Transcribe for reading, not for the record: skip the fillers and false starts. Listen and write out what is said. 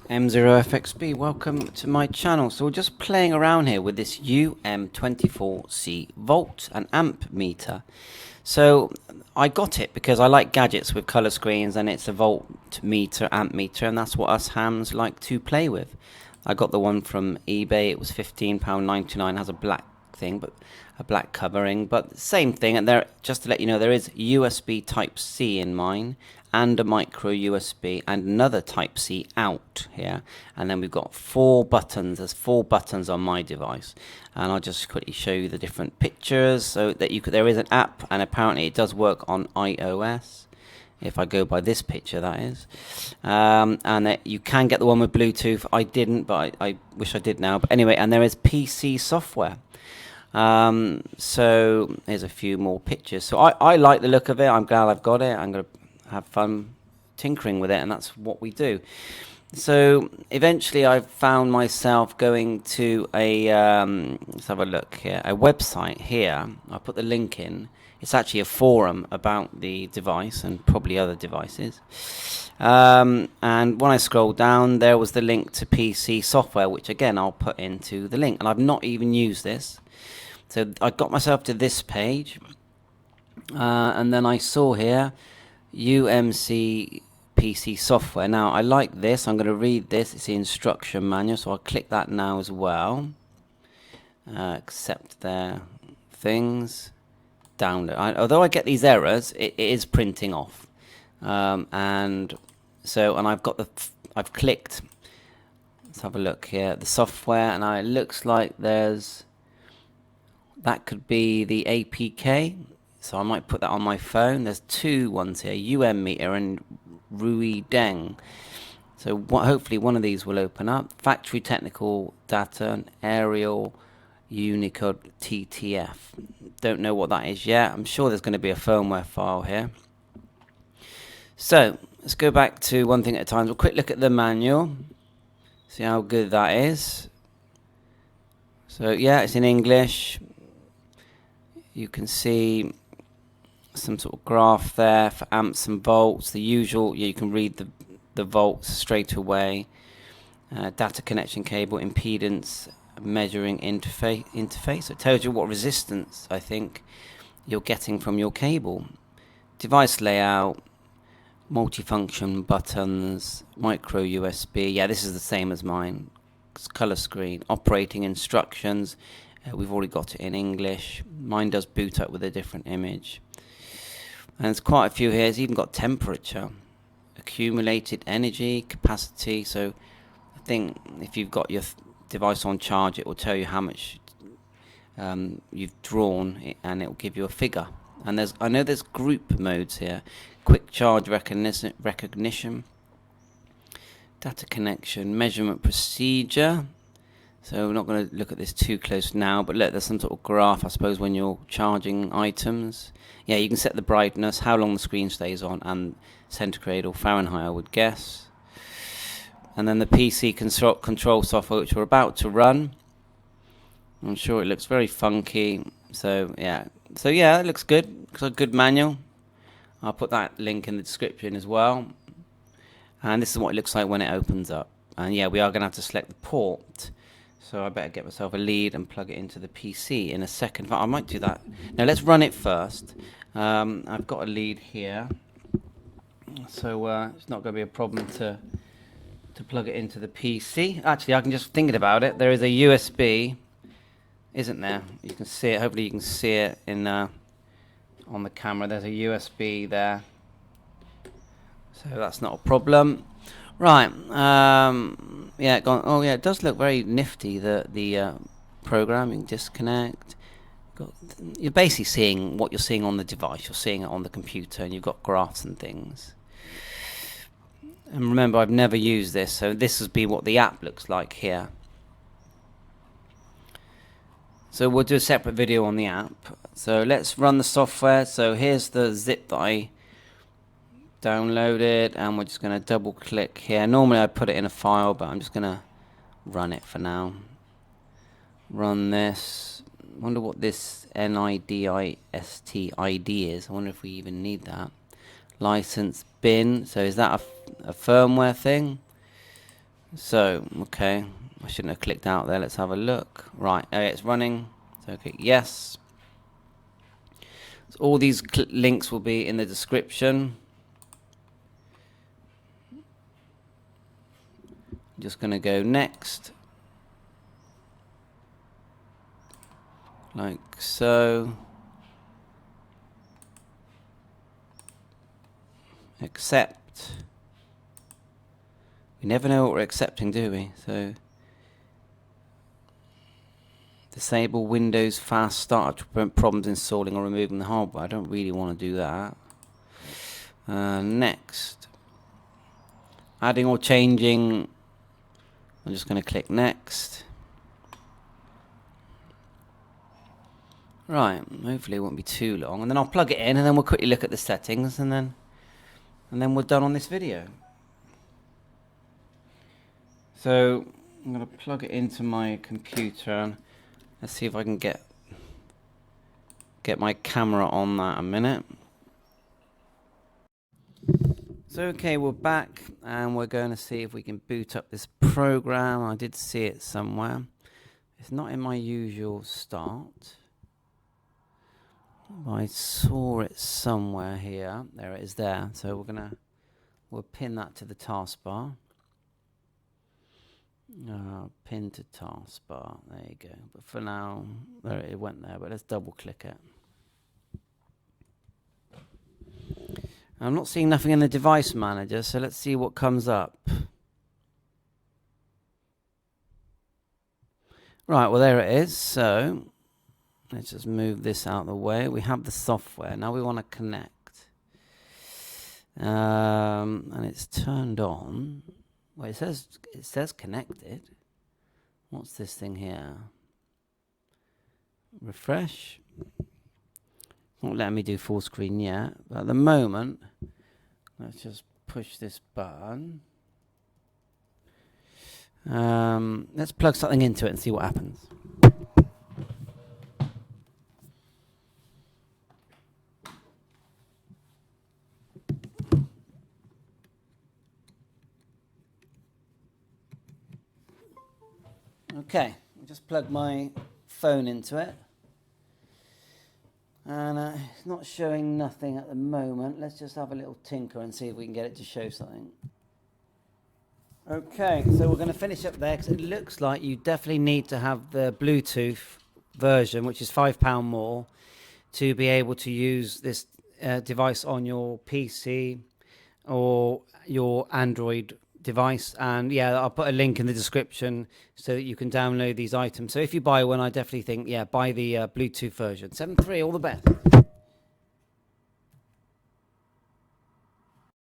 M0FXB, welcome to my channel. So we're just playing around here with this UM24C volt and amp meter. So I got it because I like gadgets with color screens, and it's a voltmeter, amp meter, and that's what us hams like to play with. I got the one from eBay. It was £15.99. Has a black thing, but a black covering, but same thing. And there, just to let you know, there is USB Type C in mine, and a micro USB, and another Type C out here. And then we've got 4 buttons. There's 4 buttons on my device, and I'll just quickly show you the different pictures so that you could. There is an app, and apparently it does work on iOS. If I go by this picture, that is. And that you can get the one with Bluetooth. I didn't, but I wish I did now. But anyway, and there is PC software. So here's a few more pictures. So I like the look of it. I'm glad I've got it. I'm going to have fun tinkering with it, and that's what we do. So eventually I found myself going to a, let's have a look here, a website here. I'll put the link in. It's actually a forum about the device and probably other devices. And when I scrolled down, there was the link to PC software, which again I'll put into the link. And I've not even used this. So I got myself to this page, and then I saw here UMC PC software. Now I like this. I'm going to read this. It's the instruction manual, so I'll click that now as well. Accept their things. Download. Although I get these errors, it is printing off, and I've got I've clicked. Let's have a look here. The software, and it looks like that could be the APK. So I might put that on my phone. There's 2 ones here: UM meter and Rui Deng. So hopefully one of these will open up. Factory technical data and aerial Unicode TTF. Don't know what that is yet. I'm sure there's going to be a firmware file here. So let's go back to one thing at a time. We'll quick look at the manual. See how good that is. So yeah, it's in English. You can see some sort of graph there for amps and volts. The usual. You can read the volts straight away. Data connection cable, impedance measuring interface. So it tells you what resistance I think you're getting from your cable. Device layout, multifunction buttons, micro USB. Yeah, this is the same as mine. It's color screen. Operating instructions. We've already got it in English. Mine does boot up with a different image. And there's quite a few here. It's even got temperature, accumulated energy, capacity. So I think if you've got your device on charge, it will tell you how much you've drawn, and it will give you a figure. And I know there's group modes here: quick charge recognition, data connection, measurement procedure. So we're not going to look at this too close now, but look, there's some sort of graph, I suppose, when you're charging items. Yeah, you can set the brightness, how long the screen stays on, and centigrade or Fahrenheit, I would guess. And then the PC control software, which we're about to run. I'm sure it looks very funky. So yeah, it looks good. It's a good manual. I'll put that link in the description as well. And this is what it looks like when it opens up. And yeah, we are going to have to select the port. So I better get myself a lead and plug it into the PC in a second. I might do that. Now let's run it first. I've got a lead here, so it's not going to be a problem to plug it into the PC. Actually, I can just thinking about it. There is a USB, isn't there? You can see it. Hopefully, you can see it in on the camera. There's a USB there, so that's not a problem. Right. Yeah. Oh, yeah. It does look very nifty. The program. You can disconnect. You're basically seeing what you're seeing on the device. You're seeing it on the computer, and you've got graphs and things. And remember, I've never used this, so this would be what the app looks like here. So we'll do a separate video on the app. So let's run the software. So here's the zip that I downloaded, and we're just going to double click here. Normally I put it in a file, but I'm just going to run it for now. Run this. Wonder what this NIDIST ID is. I wonder if we even need that. License bin. So is that a firmware thing? So, okay, I shouldn't have clicked out there. Let's have a look. Right, it's running. So, okay, yes. So all these links will be in the description. Just going to go next. Like so. Accept. We never know what we're accepting, do we? So, disable Windows Fast Start to prevent problems installing or removing the hardware. I don't really want to do that. Next. Adding or changing. I'm just going to click next. Right, hopefully it won't be too long. And then I'll plug it in and then we'll quickly look at the settings and then we're done on this video. So I'm going to plug it into my computer and let's see if I can get my camera on that a minute. So okay, we're back and we're going to see if we can boot up this program. I did see it somewhere. It's not in my usual start. I saw it somewhere here. There it is there. So we'll pin that to the taskbar. Pin to taskbar. There you go. But for now, there it went there. But let's double click it. I'm not seeing nothing in the device manager, so let's see what comes up. Right, well there it is. So let's just move this out of the way. We have the software. Now we want to connect. And it's turned on. Well, it says connected. What's this thing here? Refresh. Not letting me do full screen yet, but at the moment, let's just push this button. Let's plug something into it and see what happens. Okay, I just plugged my phone into it. And it's not showing nothing at the moment. Let's just have a little tinker and see if we can get it to show something. Okay, so we're going to finish up there because it looks like you definitely need to have the Bluetooth version, which is £5 more, to be able to use this device on your PC or your Android device. And yeah, I'll put a link in the description so that you can download these items. So if you buy one, I definitely think, yeah, buy the Bluetooth version. 7.3, all the best.